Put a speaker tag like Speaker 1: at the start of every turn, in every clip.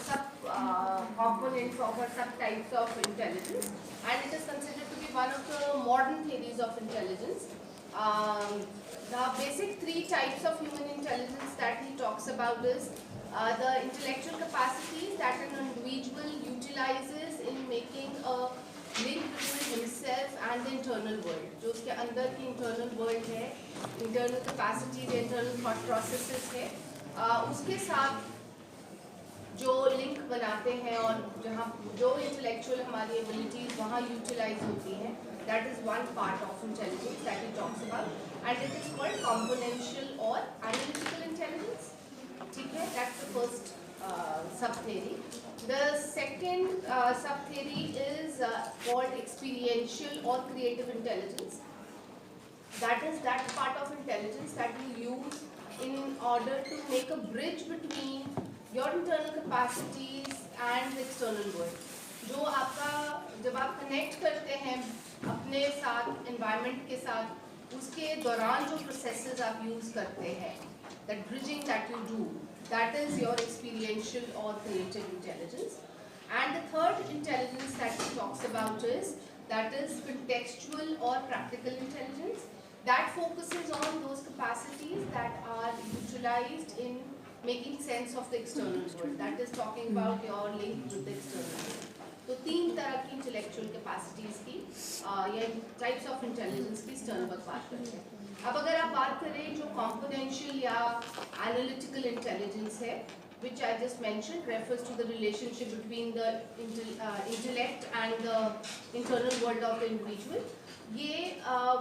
Speaker 1: sub components of or subtypes of intelligence, and it is considered to be one of the modern theories of intelligence. The basic three types of human intelligence that he talks about is the intellectual capacities that an individual utilizes in making a link between himself and the internal world. जो उसके अंदर की internal world है, internal capacity, the internal thought processes है, उसके साथ जो link बनाते हैं और जहाँ जो इंटेलेक्चुअल हमारी एबिलिटीज वहाँ यूटिलाइज होती हैं, that is one part of intelligence that he talks about, and it is called componential और एनालिटिकल इंटेलिजेंस. ठीक है, that's the first sub theory. The second sub theory is called experiential और creative intelligence. That is that part of intelligence that you use in order to make a bridge between your internal capacities and the external world. जो आपका जब आप connect करते हैं अपने साथ environment के साथ, उसके दौरान जो processes आप use करते हैं, that bridging that you do, that is your experiential or creative intelligence. And the third intelligence that he talks about is that is contextual or practical intelligence. That focuses on those capacities that are utilized in making sense of the external world. That is talking about your link with the external world. तो तीन तरह की intellectual capacities की या types of intelligence की Sternberg बात करते हैं. अब अगर आप बात करें जो componential या analytical intelligence है, which I just mentioned, refers to the relationship between the intellect and the internal world of the individual. ये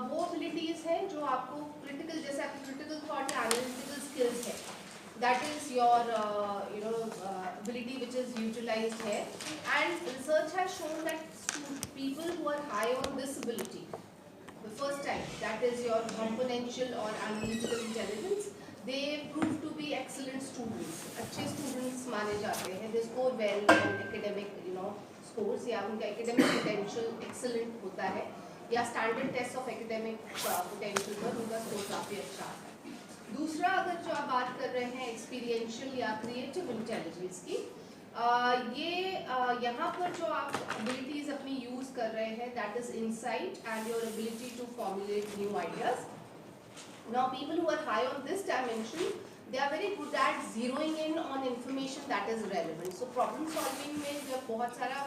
Speaker 1: वो abilities हैं जो आपको critical, जैसे आपकी critical thought या analytical skills है, that is your ability which is utilized here, and research has shown that people who are high on this ability, the first type, that is your componential or analytical intelligence, they prove to be excellent students. अच्छे students माने जाते हैं, they score well on academic scores, या उनका academic potential excellent होता है, या standard test of academic potential पर उनका score काफी अच्छा आता है. दूसरा अगर जो आप बात कर रहे हैं एक्सपीरियंशियल या क्रिएटिव इंटेलिजेंस की, ये यहाँ पर जो आप एबिलिटीज अपनी यूज कर रहे हैं, that is insight and your ability to formulate new ideas. Now people who are high on this dimension, they are very good at zeroing in on information that is relevant. So problem solving में जब बहुत सारा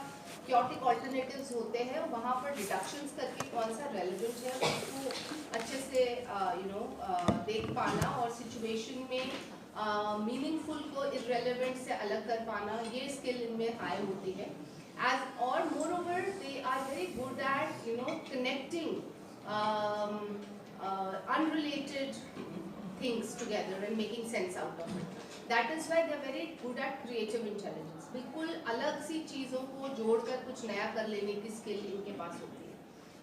Speaker 1: chaotic alternatives होते हैं, वहाँ पर deductions करके कौन सा relevant है उसको अच्छे से देख पाना और situation में meaningful को irrelevant से अलग कर पाना, ये skill इनमें high होती है. Or moreover they are very good at connecting unrelated things together and making sense out of it. That is why they are very good at creative intelligence. बिल्कुल अलग सी चीज़ों को जोड़कर कुछ नया कर लेने की skill इनके पास होती है.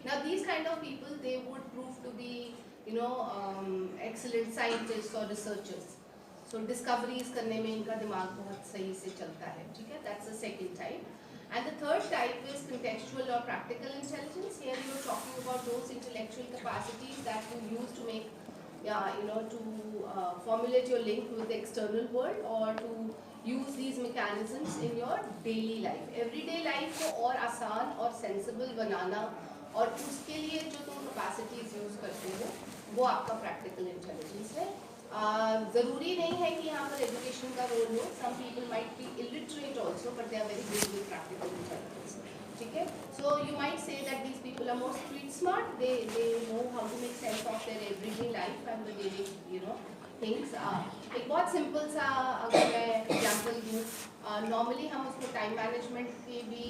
Speaker 1: Now these kind of people, they would prove to be excellent scientists or researchers. So discoveries करने में इनका दिमाग बहुत सही से चलता है. ठीक है, that's the second type. And the third type is contextual or practical intelligence. Here you are talking about those intellectual capacities that you use to make to formulate your link with the external world or to use these mechanisms in your daily life. Everyday life को और आसान और sensible बनाना, और उसके लिए जो तुम capacities use करते हो, वो आपका practical intelligence है. ज़रूरी नहीं है कि यहाँ पर education का role हो. Some people might be illiterate also, but they are very good with practical intelligence. ठीक है, so you might say that these people are more street smart. They know how to make sense of their everyday life and the daily things. एक बहुत simple सा अगर मैं example दूँ, normally हम उसको time management की भी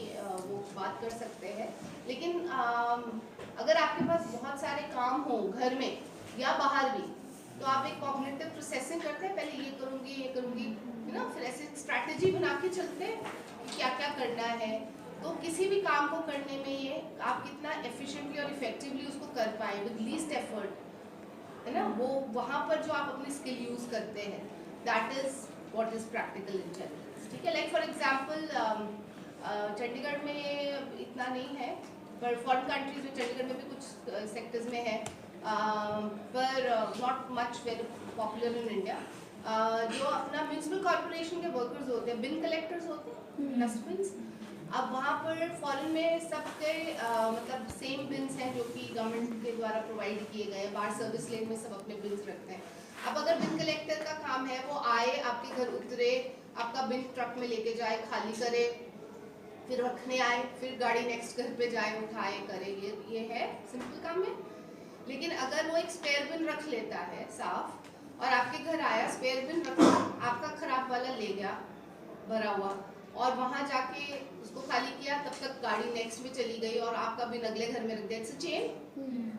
Speaker 1: वो बात कर सकते हैं, लेकिन अगर आपके पास बहुत सारे काम हो घर में या बाहर भी, तो आप एक cognitive processing करते हैं, पहले ये करूँगी फिर ऐसे strategy बना के चलते हैं कि क्या क्या करना है. तो किसी भी काम को करने में ये आप कितना efficiently और effectively उसको कर पाएं with least effort, है ना, वो वहाँ पर जो आप अपनी skill use करते हैं, that is what is practical intelligence. ठीक है, like for example चंडीगढ़ में इतना नहीं है, पर foreign countries में चंडीगढ़ में भी कुछ sectors में है, पर not much very popular in India. जो अपना म्यूनसिपल कॉर्पोरेशन के वर्कर्स होते हैं, बिन कलेक्टर्स होते हैं, डस्टबिन्स, अब वहाँ पर फॉरेन में सबके मतलब सेम बिन्स हैं जो कि गवर्नमेंट के द्वारा प्रोवाइड किए गए हैं, बाहर सर्विस लेन में सब अपने बिन्स रखते हैं। अब अगर बिन कलेक्टर का काम है वो आए, आपके घर उतरे, आपका बिन ट्रक में लेके जाए, खाली करे, फिर रखने आए, फिर गाड़ी नेक्स्ट घर पे जाए, उठाए, करे, ये है सिंपल काम है। लेकिन अगर वो एक स्पेयर बिन रख लेता है साफ, और आपके घर आया, स्पेयर बिन रखा, आपका खराब वाला ले गया भरा हुआ, और वहां जाके उसको खाली किया, तब तक गाड़ी नेक्स्ट में चली गई और आपका बिन अगले घर में रख दिया, it's a chain.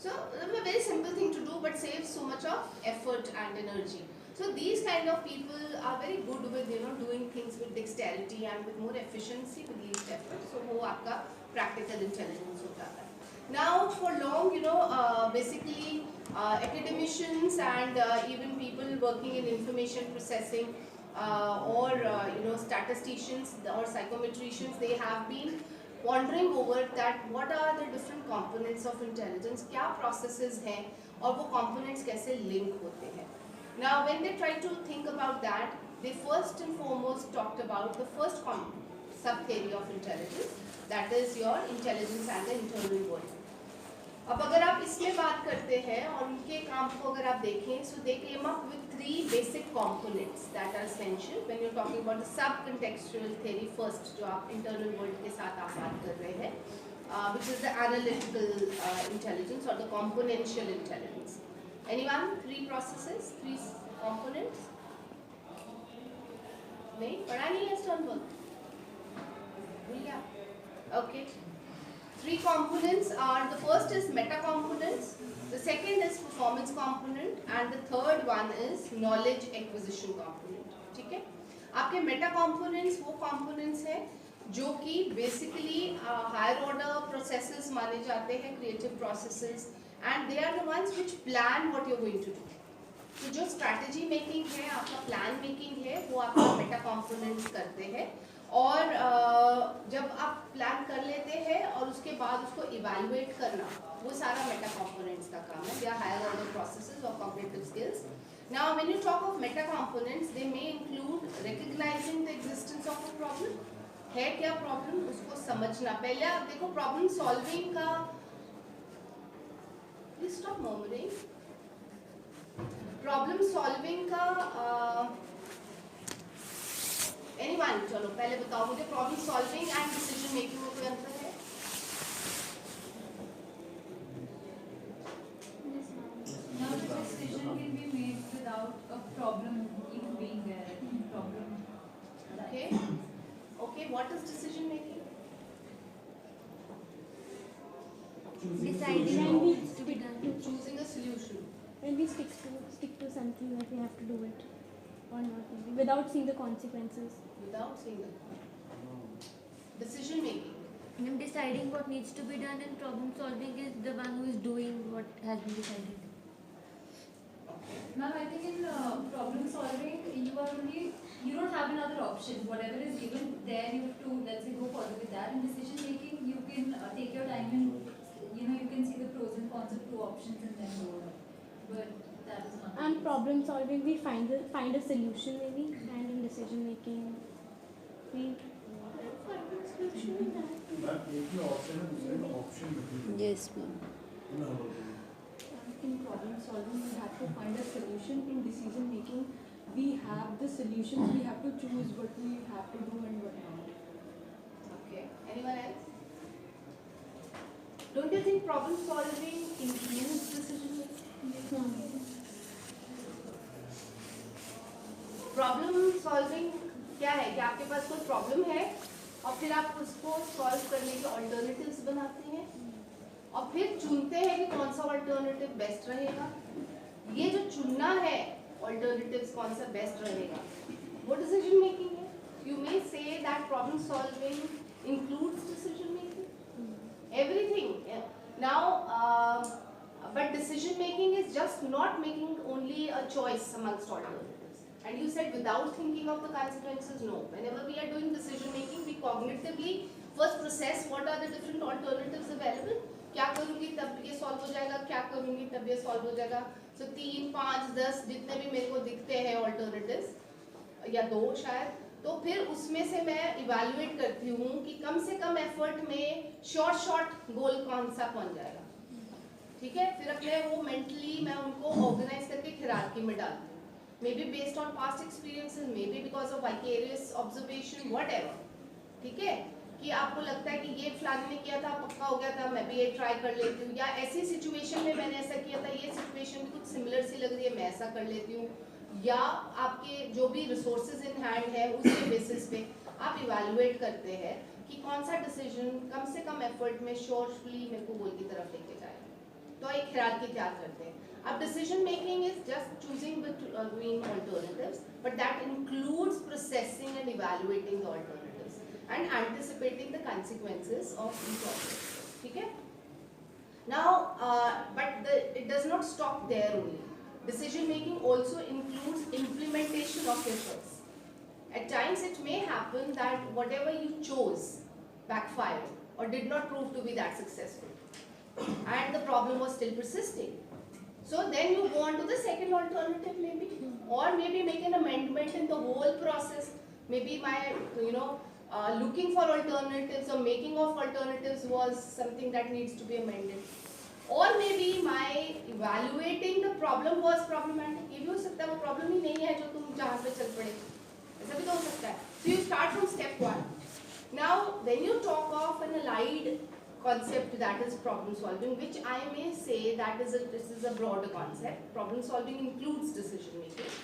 Speaker 1: So a very simple thing to do, but saves so much of effort and energy. So these kind of people are very good with doing things with dexterity and with more efficiency with least effort. So वो आपका practical intelligence होता है. Now for long, basically academicians and even people working in information processing or statisticians or psychometricians, they have been pondering over that what are the different components of intelligence, क्या processes हैं और वो components कैसे link होते हैं. Now when they try to think about that, they first and foremost talked about the first sub-theory of intelligence, that is your intelligence and the internal world. अब अगर आप इसमें बात करते हैं और उनके काम को अगर आप देखें, so they came up with 3 basic components that are essential when you're talking about the sub-contextual theory first, जो आप internal world के साथ आप बात कर रहे हैं, which is the analytical intelligence or the componential intelligence. Anyone? 3 processes, 3 components? नहीं पढ़ा नहीं है स्टर्नबर्ग? भूल गया? Okay. 3 components are, the first is meta components, the second is performance component, and the third one is knowledge acquisition component. ठीक है? आपके meta components वो components हैं जो कि basically higher order processes माने जाते हैं, creative processes, and they are the ones which plan what you're going to do. तो जो strategy making है, आपका plan making है, वो आपका meta components करते हैं. और जब आप प्लान कर लेते हैं और उसके बाद उसको इवैल्यूएट करना, वो सारा मेटा कंपोनेंट्स का काम है. They are higher order processes of cognitive skills. Now when you talk of meta components, they may include recognising the existence of a problem. है क्या प्रॉब्लम, उसको समझना. पहले आप देखो प्रॉब्लम सॉल्विंग का, please stop murmuring. Problem solving का anyone, चलो पहले बताओ मुझे, problem solving and decision making में कोई अंतर है?
Speaker 2: Now the decision can be made without a problem even being there. Problem.
Speaker 1: Okay. Okay. What is decision making?
Speaker 3: Deciding what needs to be done.
Speaker 1: Choosing a solution.
Speaker 3: When we stick to something that we have to do it or not, maybe, without seeing the consequences.
Speaker 1: Without seeing the decision making.
Speaker 4: I'm deciding what needs to be done, and problem solving is the one who is doing what has been decided.
Speaker 2: Ma'am, I think in problem solving, you don't have another option. Whatever is given there, you have to, let's say, go further with that. In decision making, you can take your time and you can see the pros and cons of 2 options and then go ahead. But that is not.
Speaker 3: And problem solving, we find a solution maybe, and in decision making, we find a solution.
Speaker 5: That एक ही option है, दूसरे का option नहीं है.
Speaker 4: Yes, ma'am.
Speaker 6: In problem solving, we have to find a solution. In decision making, we have the solutions. We have to choose what we have to do and what not.
Speaker 1: Okay. Anyone else? Don't you think problem solving includes decision making? Problem solving क्या है कि आपके पास कोई problem है और फिर आप उसको सॉल्व करने के ऑल्टरनेटिव्स बनाते हैं और फिर चुनते हैं कि कौन सा ऑल्टरनेटिव बेस्ट रहेगा. ये जो चुनना है ऑल्टरनेटिव्स कौन सा बेस्ट रहेगा, वो डिसीजन मेकिंग है. You may say that problem solving includes decision making, everything. Now but decision making is just not making only a choice amongst alternatives. And you said without thinking of the consequences. No, whenever we are doing decision making, we cognitively first process what are the different alternatives available. क्या करूँगी तब ये solve हो जाएगा, क्या करूँगी तब ये सॉल्व हो जाएगा. सो 3, 5, 10 जितने भी मेरे को दिखते हैं ऑल्टरनेटिव्स या 2 शायद, तो फिर उसमें से मैं इवैल्यूएट करती हूँ कि कम से कम एफर्ट में शॉर्ट गोल कौन सा पहुंच जाएगा, ठीक है। फिर अपने वो मेंटली मैं उनको ऑर्गेनाइज करके हिरार्की में डालती हूँ, may be based on past experiences, may be because of vicarious observation, whatever, ठीक है। कि आपको लगता है कि ये फलाने ने किया था, पक्का हो गया था, मैं भी ये ट्राई कर लेती हूँ, या ऐसी सिचुएशन में मैंने ऐसा किया था, ये सिचुएशन कुछ सिमिलर सी लग रही है, मैं ऐसा कर लेती हूँ, या आपके जो भी रिसोर्सेज इन हैंड है उसके बेसिस पे आप इवैल्यूएट करते हैं कि कौन सा डिसीजन कम से कम एफर्ट में श्योरली मेरे को गोल की तरफ लेके जाएगा। तो एक हिरार्की तैयार करते हैं। अब decision making is just choosing between alternatives, but that includes processing and evaluating the alternatives and anticipating the consequences of each alternative, ठीक है। Now, but it does not stop there only. Decision making also includes implementation of your choice. At times it may happen that whatever you chose backfired or did not prove to be that successful and the problem was still persisting. So then you go on to the second alternative maybe, or maybe make an amendment in the whole process. Maybe my, looking for alternatives or making of alternatives was something that needs to be amended. Or maybe my evaluating the problem was problematic. ये भी हो सकता है वो problem ही नहीं है जो तुम जहाँ पे चल पड़े, ऐसा भी तो हो सकता है। So you start from step 1. Now then you talk of an allied concept that is problem solving, which I may say that this is a broader concept. Problem solving includes decision making.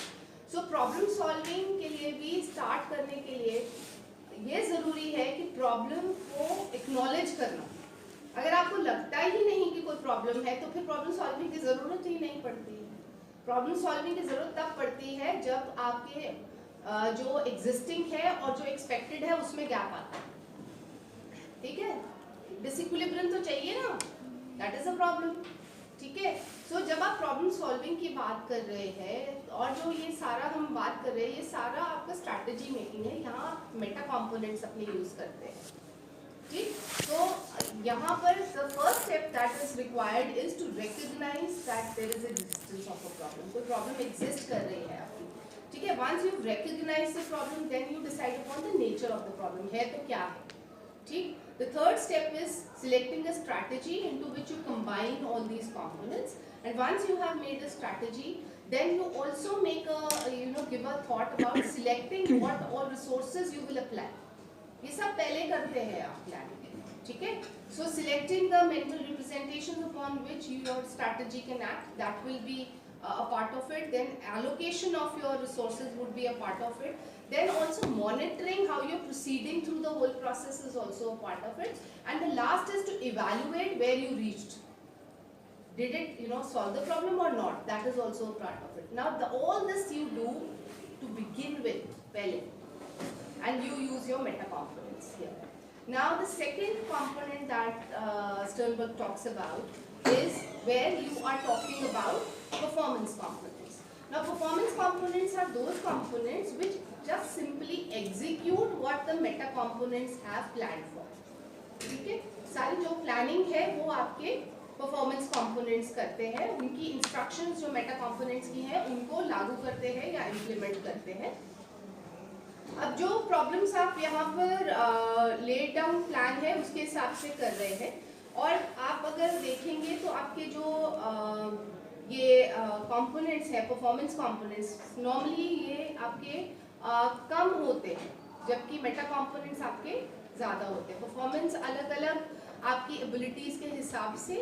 Speaker 1: So problem solving के लिए भी start करने के लिए ये जरूरी है कि प्रॉब्लम को एक्नॉलेज करना। अगर आपको लगता ही नहीं कि कोई प्रॉब्लम है तो फिर प्रॉब्लम सॉल्विंग की जरूरत ही नहीं पड़ती है। प्रॉब्लम सॉल्विंग की जरूरत तब पड़ती है जब आपके जो एग्जिस्टिंग है और जो एक्सपेक्टेड है उसमें गैप आता है, ठीक है। डिसइक्विलिब्रियम तो चाहिए ना, दैट इज अ प्रॉब्लम, ठीक है। सो जब आप प्रॉब्लम सॉल्विंग की बात कर रहे हैं और जो ये सारा हम बात कर रहे हैं, ये सारा आपका स्ट्रैटेजी मेकिंग है। यहाँ मेटा कंपोनेंट्स अपने यूज करते हैं, ठीक। तो यहाँ पर the first step that is required is to recognise that there is existence of a problem. कोई प्रॉब्लम एग्जिस्ट कर रही है आपकी, ठीक है। Once you recognise the problem then you decide upon the nature of the problem, है तो क्या है, ठीक। The third step is selecting a strategy into which you combine all these components, and once you have made a strategy, then you also make a give a thought about selecting what all resources you will apply. ये सब पहले करते हैं आप planning में, ठीक है। So selecting the mental representations upon which your strategy can act, that will be a part of it. Then allocation of your resources would be a part of it. Then also monitoring how you're proceeding through the whole process is also a part of it. And the last is to evaluate where you reached. Did it, solve the problem or not? That is also a part of it. Now, all this you do to begin with, and you use your meta components here. Now, the second component that Sternberg talks about is where you are talking about performance components. Now, performance components are those components which just simply execute what the meta components have planned for, ठीक है। सारी जो planning है वो आपके performance components करते हैं, उनकी इंस्ट्रक्शंस जो मेटा कंपोनेंट्स की हैं उनको लागू करते हैं या इम्प्लीमेंट करते हैं। अब जो प्रॉब्लम्स आप यहाँ पर लेड डाउन प्लान है उसके हिसाब से कर रहे हैं, और आप अगर देखेंगे तो आपके जो ये कंपोनेंट्स है परफॉर्मेंस कंपोनेंट्स, नॉर्मली ये आपके कम होते हैं जबकि मेटा कंपोनेंट्स आपके ज़्यादा होते हैं। परफॉर्मेंस अलग अलग आपकी एबिलिटीज़ के हिसाब से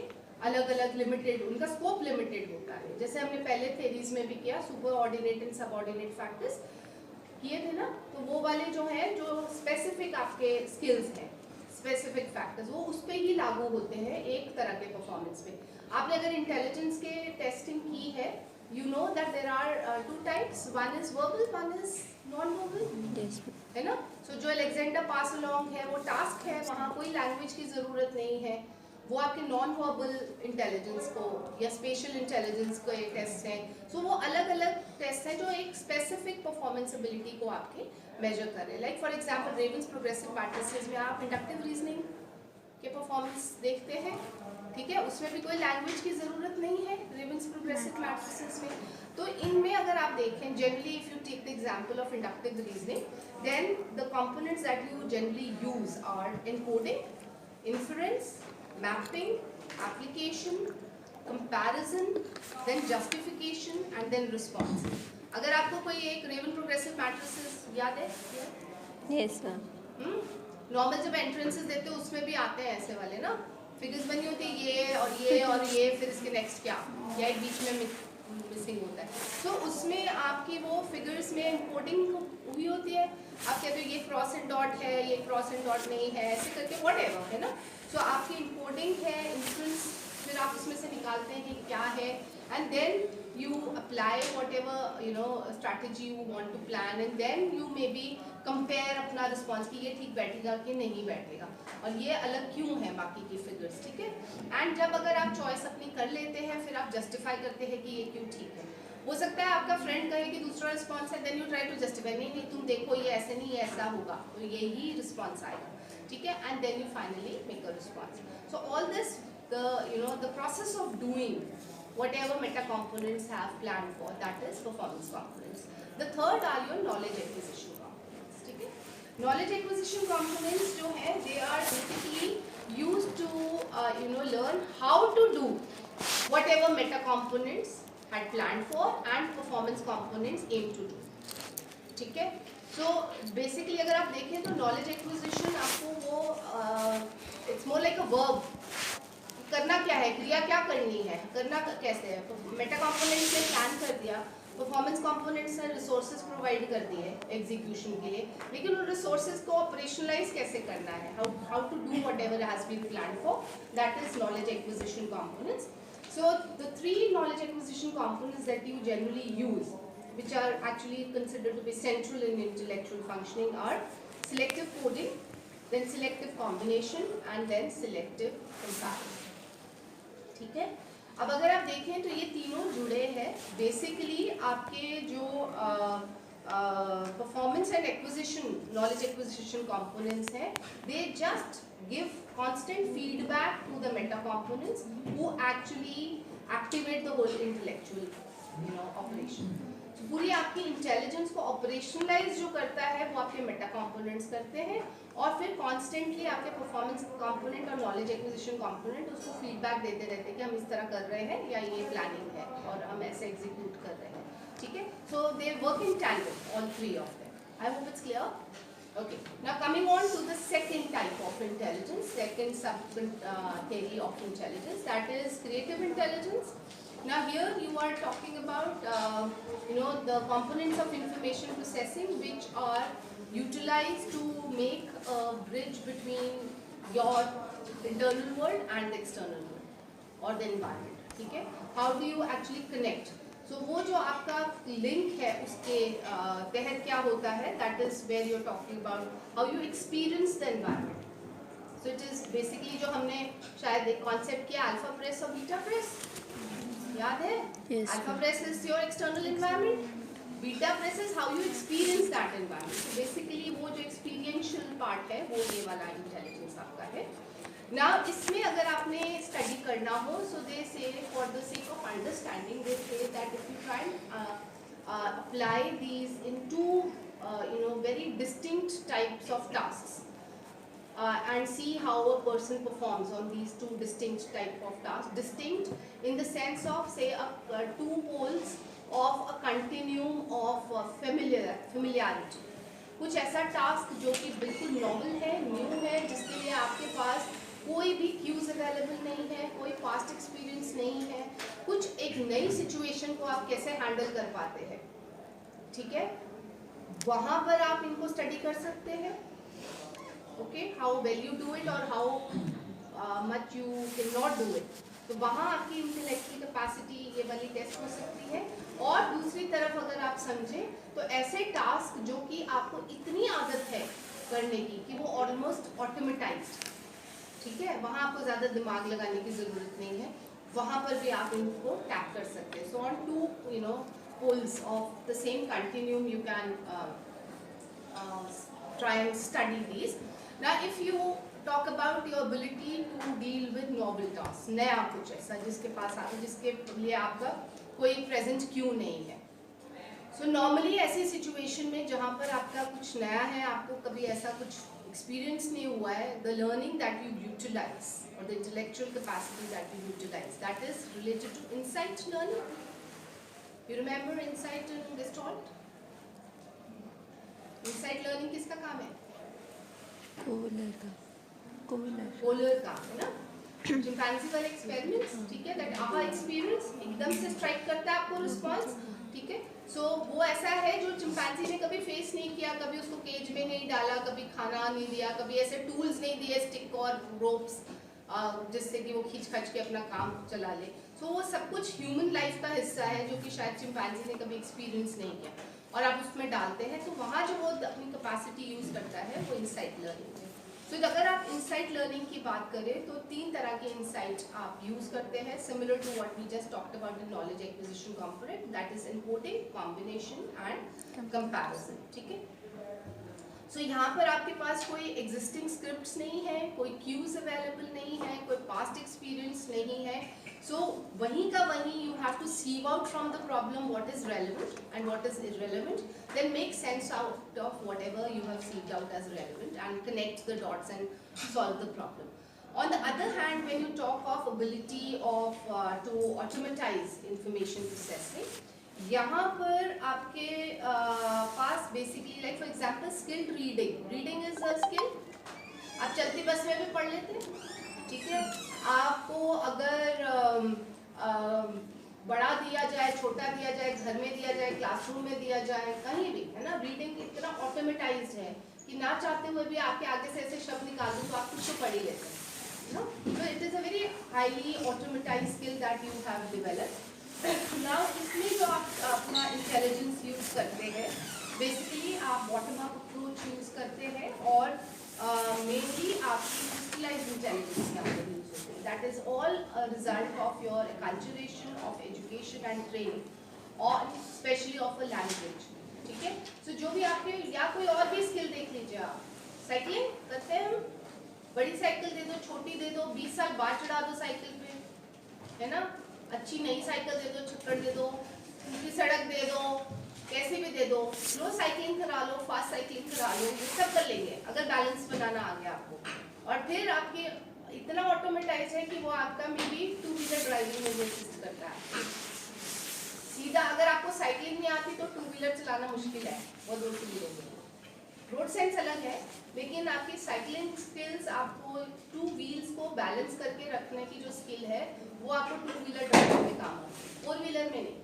Speaker 1: अलग अलग लिमिटेड, उनका स्कोप लिमिटेड होता है। जैसे हमने पहले थेरीज में भी किया, सुपर ऑर्डिनेट एंड सब ऑर्डिनेट फैक्टर्स किए थे ना, तो वो वाले जो है जो स्पेसिफिक आपके स्किल्स हैं, स्पेसिफिक फैक्टर्स, वो उस पर ही लागू होते हैं एक तरह के परफॉर्मेंस पे। आपने अगर इंटेलिजेंस के टेस्टिंग की है, you know that there are two types, one is verbal, one is non-verbal, है ना। So जो Alexander pass along है वो टास्क है, वहाँ कोई लैंग्वेज की ज़रूरत नहीं है, वो आपके नॉन वर्बल इंटेलिजेंस को या स्पेशल इंटेलिजेंस को एक टेस्ट है। सो वो अलग अलग टेस्ट है जो एक स्पेसिफिक परफॉर्मेंस एबिलिटी को आपके मेजर कर रहे हैं। Like for example Ravens progressive matrices में आप इंडक्टिव रीजनिंग के परफॉर्मेंस देखते हैं, ठीक है, उसमें भी कोई लैंग्वेज की ज़रूरत नहीं है रेवन्स प्रोग्रेसिव मैट्रिसेस में। तो इनमें अगर आप देखें generally if you take the example of inductive reasoning, then the components that you generally use are encoding, inference, mapping, application, comparison, then justification and then response. अगर आपको कोई एक रेवन प्रोग्रेसिव मैट्रिसेस याद है?
Speaker 4: Yes, ma'am.
Speaker 1: नॉर्मल जब entrances देते हो उसमें भी आते हैं ऐसे वाले ना, फिगर्स बनी होती है ये और ये और ये, फिर इसके नेक्स्ट क्या, या एक बीच में मिसिंग होता है। तो उसमें आपकी वो फिगर्स में कोडिंग हुई होती है, आप कहते हो ये क्रॉस एंड डॉट है, ये क्रॉस एंड डॉट नहीं है, ऐसे करके व्हाटएवर है ना। सो आपकी इनकोडिंग है, इंफ्रेंस, फिर आप उसमें से निकालते हैं कि क्या है, and then you apply whatever strategy you want to plan, and then you maybe compare अपना रिस्पॉन्स कि ये ठीक बैठेगा कि नहीं बैठेगा और ये अलग क्यों है बाकी की फिगर्स, ठीक है। एंड जब अगर आप चॉइस अपनी कर लेते हैं फिर आप जस्टिफाई करते हैं कि ये क्यों ठीक है। हो सकता है आपका फ्रेंड कहे कि दूसरा रिस्पॉन्स है, then you try to justify, नहीं नहीं तुम देखो ये ऐसे नहीं ऐसा होगा, तो यही रिस्पॉन्स आएगा, ठीक है। And then you finally make a response. So all this the process of doing whatever meta components have planned for, that is performance components. The third are your knowledge acquisition components, ठीक है। Knowledge acquisition components जो है they are basically used to learn how to do whatever meta components had planned for and performance components aim to do, ठीक है। So basically अगर आप देखें तो knowledge acquisition आपको वो it's more like a verb, करना क्या है, क्रिया क्या करनी है, करना कैसे है। मेटा कंपोनेंट्स ने प्लान कर दिया, परफॉर्मेंस कंपोनेंट्स ने रिसोर्सेज प्रोवाइड कर दिए एग्जीक्यूशन के लिए, लेकिन उन रिसोर्सेज को ऑपरेशनलाइज कैसे करना है, how to do whatever has been planned for, that is knowledge acquisition components. So the three knowledge acquisition components that you generally use which are actually considered to be central in intellectual functioning are selective coding, then selective combination and then selective comparison, ठीक है। अब अगर आप देखें तो ये तीनों जुड़े हैं बेसिकली आपके जो performance and acquisition knowledge acquisition components हैं, they just give constant feedback to the meta components who actually activate the whole intellectual operation. पूरी आपकी इंटेलिजेंस को ऑपरेशनलाइज जो करता है वो आपके मेटा कंपोनेंट्स करते हैं, और फिर कॉन्स्टेंटली आपके परफॉर्मेंस कंपोनेंट और नॉलेज एक्विजिशन कंपोनेंट उसको फीडबैक देते रहते हैं कि हम इस तरह कर रहे हैं या ये प्लानिंग है और हम ऐसे एग्जीक्यूट कर रहे हैं, ठीक है। So they work in tandem all three of them. I hope it's clear. Okay, now coming on to the second type of intelligence, second sub-theory of intelligence, that is creative intelligence. Now here you are talking about the components of information processing which are utilized to make a bridge between your internal world and the external world or the environment, ठीक है। How do you actually connect? So वो जो आपका link है उसके तहत क्या होता है, that is where you are talking about how you experience the environment. So it is basically जो हमने शायद एक कॉन्सेप्ट किया अल्फा प्रेस और बीटा प्रेस, याद है?
Speaker 4: Yes.
Speaker 1: Alpha press is your external environment. Beta press is how you experience that environment. So basically वो जो experiential part है वो ये वाला intelligence आपका है। Now इसमें अगर आपने study करना हो, so they say for the sake of understanding, they say that if you try and apply these in two very distinct types of tasks. And see how a person performs on these two distinct type of tasks. Distinct in the sense of say two poles of a continuum of familiarity. कुछ ऐसा task जो कि बिल्कुल novel है, new है, जिसके लिए आपके पास कोई भी क्यूज अवेलेबल नहीं है, कोई पास्ट एक्सपीरियंस नहीं है, कुछ एक नई सिचुएशन को आप कैसे हैंडल कर पाते हैं, ठीक है। वहाँ पर आप इनको स्टडी कर सकते हैं, okay, how well you do it or how much you cannot do it. तो वहाँ आपकी इंटेलेक्चुअल कैपेसिटी ये वाली टेस्ट हो सकती है। और दूसरी तरफ अगर आप समझें तो ऐसे टास्क जो कि आपको इतनी आदत है करने की कि वो ऑलमोस्ट ऑटोमेटाइज्ड, ठीक है, वहाँ आपको ज़्यादा दिमाग लगाने की ज़रूरत नहीं है, वहाँ पर भी आप इनको टैप कर सकते हैं। So on to poles of the same continuum you can try and study these. Now if you talk about your ability to deal with novel tasks. नया कुछ ऐसा जिसके पास जिसके लिए आपका कोई present क्यों नहीं है. So normally ऐसी situation में जहाँ पर आपका कुछ नया है, आपको कभी ऐसा कुछ experience नहीं हुआ है, the learning that you utilize or the intellectual capacity that you utilize, that is related to insight learning. You remember insight in Gestalt? Insight learning किसका काम है? कोलर का है ना. चिंपैंजी वाले एक्सपेरिमेंट्स, ठीक है, दैट आहा एक्सपीरियंस एकदम से स्ट्राइक करता है आपको रिस्पॉन्स, ठीक है. सो वो ऐसा है जो चिंपैंजी ने कभी फेस नहीं किया, कभी उसको केज में नहीं डाला, कभी खाना नहीं दिया, कभी ऐसे टूल्स नहीं दिए स्टिक और रोप्स जिससे कि वो खींच खाच के अपना काम चला ले. सो वो सब कुछ ह्यूमन लाइफ का हिस्सा है जो कि शायद चिंपैंजी ने कभी एक्सपीरियंस नहीं किया, और आप उसमें डालते हैं तो वहाँ जो वो अपनी कैपेसिटी यूज़ करता है वो इंसाइट लर्निंग है. तो अगर आप इंसाइट लर्निंग की बात करें तो 3 तरह के इंसाइट आप यूज़ करते हैं, similar to what we just talked about the knowledge acquisition component, that is encoding, combination and comparison. ठीक है. सो यहाँ पर आपके पास कोई एग्जिस्टिंग स्क्रिप्ट्स नहीं है, कोई क्यूज अवेलेबल नहीं है, कोई पास्ट एक्सपीरियंस नहीं है. सो वहीं का वहीं you have to sieve out from the problem what is relevant and what is irrelevant, then make sense out of whatever you have seeked out as relevant and connect the dots and solve the problem. On the other hand, when you talk of ability of to automatize information processing, यहाँ पर आपके पास basically like for example skilled reading is a skill. आप चलती बस में भी पढ़ लेते हैं, ठीक है. आपको अगर बड़ा दिया जाए, छोटा दिया जाए, घर में दिया जाए, क्लासरूम में दिया जाए, कहीं भी, है ना, रीडिंग इतना ऑटोमेटाइज्ड है कि ना चाहते हुए भी आपके आगे से ऐसे शब्द निकाल दूँ तो आप कुछ तो पढ़ ही लेते हैं, no. So it is a very highly automatized skill that you have developed. Now इसमें जो आप अपना इंटेलिजेंस यूज़ करते हैं, बेसिकली आप बॉटम अप अप्रोच यूज़ करते हैं और मेनली आपकी क्रिस्टलाइज्ड इंटेलिजेंस यहाँ पर यूज़ होती है. That is all a result of your acculturation of education and training और स्पेशली ऑफ अ लैंग्वेज. ठीक है. सो जो भी आपके, या कोई और भी स्किल देख लीजिए आप, साइकिलिंग करते हैं हम, बड़ी साइकिल दे दो, छोटी दे दो, 20 साल बाद चढ़ा दो साइकिल पे, है ना. अच्छी नई साइकिल दे दो, छक्कड़ दे दो, टूटी सड़क दे दो, कैसे भी दे दो, स्लो साइकिलिंग करा लो, फास्ट साइकिलिंग करा लो, ये सब कर लेंगे अगर बैलेंस बनाना आ गया आपको. और फिर आपके इतना ऑटोमेटाइज है कि वो आपका मे बी 2 व्हीलर ड्राइविंग में भी असिस्ट करता है. सीधा अगर आपको साइकिलिंग नहीं आती तो 2 व्हीलर चलाना मुश्किल है, वो 2 व्हीलर. रोड सेंस अलग है, लेकिन आपकी साइकिलिंग स्किल्स, आपको 2 व्हील्स को बैलेंस करके रखने की जो स्किल है वो आपको 2 व्हीलर ड्राइविंग में काम आती है, 4 व्हीलर में नहीं,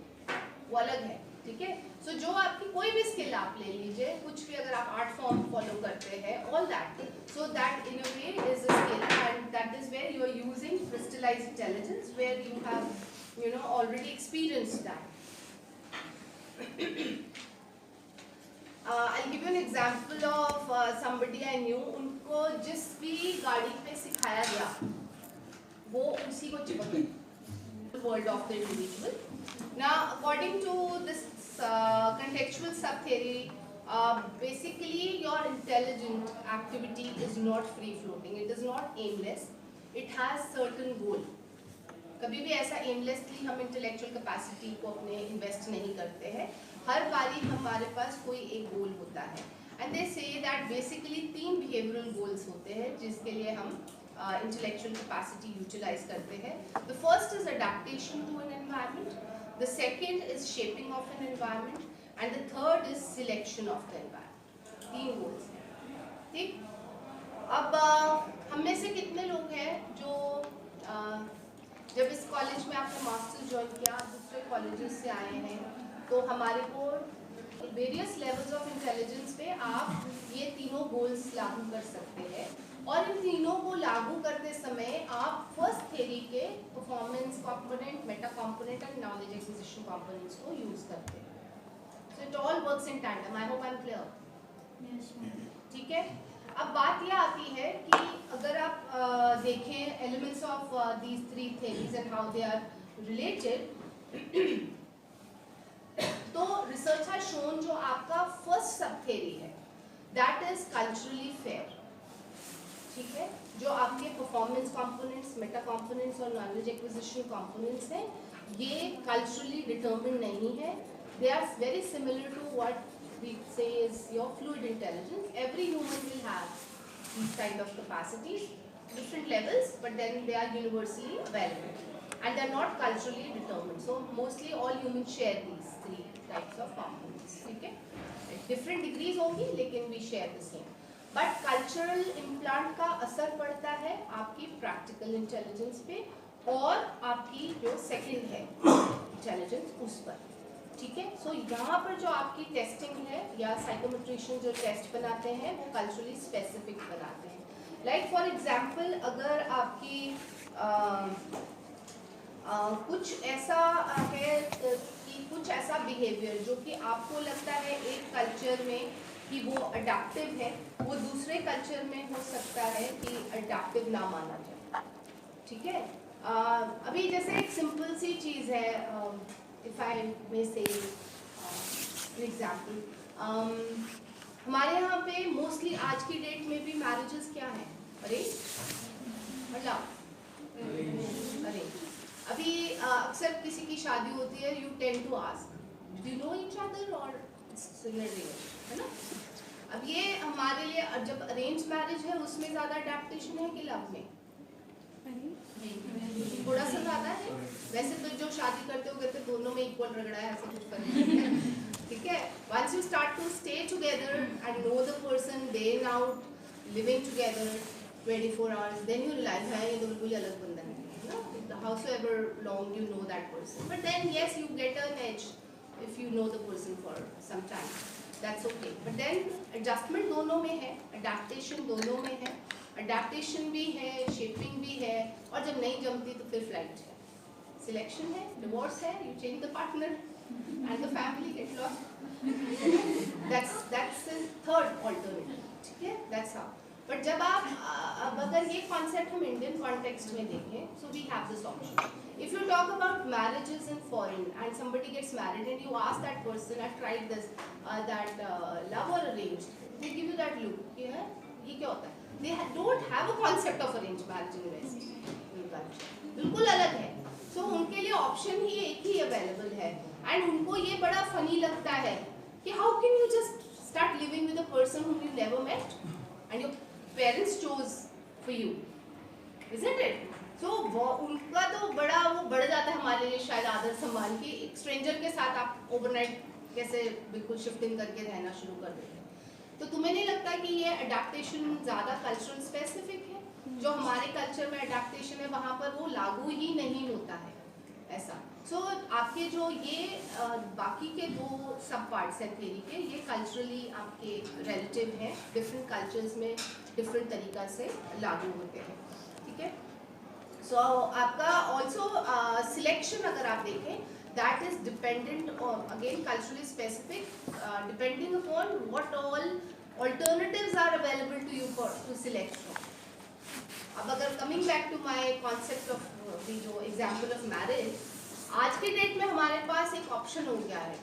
Speaker 1: वो अलग है. ठीक है. सो जो आपकी कोई भी स्किल आप ले लीजिए, कुछ भी अगर आप आर्ट फॉर्म फॉलो करते हैं, all that, so that in a way is a skill and that is where you are using crystallised intelligence, where you have already experienced that. I'll give you an example of somebody I knew. उनको जिस भी गाड़ी पे सिखाया गया वो उसी को चिपक गई. World of the individual. Now, according to this contextual sub-theory, basically your intelligent activity is not free-floating. It is not aimless. It has certain goal. कभी भी ऐसा aimlessly हम intellectual capacity को अपने invest नहीं करते हैं. हर बारी हमारे पास कोई एक गोल होता है. And they say that basically 3 behavioral goals होते हैं जिसके लिए हम intellectual capacity utilize करते हैं. The first is adaptation to an environment. The second is shaping of an environment. And the third is selection of the environment. 3 goals हैं. ठीक. अब हम में से कितने लोग हैं जो जब इस कॉलेज में आपने मास्टर्स ज्वाइन किया, दूसरे कॉलेजेस से आए हैं, तो हमारे को वेरियस लेवल्स ऑफ इंटेलिजेंस पे आप ये तीनों गोल्स लागू कर सकते हैं. और इन तीनों को लागू करते समय आप फर्स्ट थ्योरी के performance component, Meta component and knowledge acquisition components को यूज करते हैं. So it all works in tandem. I hope I am clear. ठीक है. अब बात यह आती है कि अगर आप देखें elements of these 3 theories and how they are related, तो रिसर्च हैज शोन जो आपका फर्स्ट सब थ्योरी है दैट इज कल्चरली फेयर. ठीक है, जो आपके परफॉर्मेंस कंपोनेंट्स, मेटा कंपोनेंट्स और नॉलेज एक्विजिशन कंपोनेंट्स हैं, ये कल्चरली डिटर्मिन्ड नहीं है. They are very similar to what we say is your fluid intelligence. Every human will have these kind of capacities, different levels, but then they are universally available and they are not culturally determined. So mostly all humans share these three types of components. Okay, at different degrees होंगी, लेकिन we share the same. But cultural implant का असर पड़ता है आपकी practical intelligence पे और आपकी जो second है intelligence उस पर. ठीक है, सो यहाँ पर जो आपकी टेस्टिंग है या साइकोमेट्रिशियन जो टेस्ट बनाते हैं वो कल्चरली स्पेसिफिक बनाते हैं. लाइक फॉर एग्जांपल, अगर आपकी कुछ ऐसा है कि कुछ ऐसा बिहेवियर जो कि आपको लगता है एक कल्चर में कि वो अडैप्टिव है, वो दूसरे कल्चर में हो सकता है कि अडैप्टिव ना माना जाए. ठीक है, अभी जैसे एक सिंपल सी चीज़ है, if I may say an example, हमारे यहाँ पे मोस्टली आज की डेट में भी मैरिजेस क्या हैं? अरेंज मतलब अरेंज. अभी अक्सर किसी की शादी होती है, you tend to ask, do you know each other or है ना? अब ये हमारे लिए जब अरेंज मैरिज है उसमें ज़्यादा अडेप्टेशन है कि लव में? थोड़ा सा ज़्यादा है. वैसे तो जो शादी करते हो कहते दोनों में इक्वल रगड़ा है, ऐसा कुछ फर्क नहीं है. ठीक है, once you start to stay together and know the person, day and out, living together 24 hours, then you realize है ये तो बिल्कुल अलग बंदा है ना, howsoever long you know that person. But then yes, you get an edge if you know the person for some time, that's okay. But then adjustment दोनों में है, adaptation दोनों में है. अडेप्टेशन भी है, शेपिंग भी है, और जब नहीं जमती तो फिर फ्लाइट है, सिलेक्शन है, डिवोर्स है, you change the partner and the family get lost. That's the third alternative. ठीक है, दैट्स हाउ. बट जब आप अब अगर ये कॉन्सेप्ट हम इंडियन कॉन्टेक्स्ट में देखें, so we have this option. If you talk about marriages in foreign and somebody gets married and you ask that person, I tried this, that love और arrange, they give you that look कि है ये क्या होता है. They don't have a concept of arranged marriage in West. बिल्कुल अलग है. So उनके लिए ऑप्शन ही एक ही अवेलेबल है, एंड उनको ये बड़ा फनी लगता है कि how can you just start living with a person whom you never met and your parents chose for you, isn't it? So वो उनका तो बड़ा वो बढ़ जाता है हमारे लिए शायद आदर सम्मान की, एक स्ट्रेंजर के साथ आप ओवरनाइट कैसे बिल्कुल शिफ्टिंग करके रहना शुरू कर देते हैं. तो तुम्हें नहीं लगता कि ये अडेप्टेशन ज़्यादा कल्चरल स्पेसिफिक है? जो हमारे कल्चर में अडेप्टेशन है वहाँ पर वो लागू ही नहीं होता है ऐसा. सो आपके जो ये बाकी के दो सब पार्ट्स हैं थ्योरी के, ये कल्चरली आपके रिलेटिव हैं, डिफरेंट कल्चर्स में डिफरेंट तरीक़ा से लागू होते हैं. ठीक है, सो आपका ऑल्सो सिलेक्शन अगर आप देखें, that is dependent on, again culturally specific, depending upon what all alternatives are available to you for to select from. अब अगर coming back to my concept of the जो example of marriage, आज के date में हमारे पास एक option हो गया है.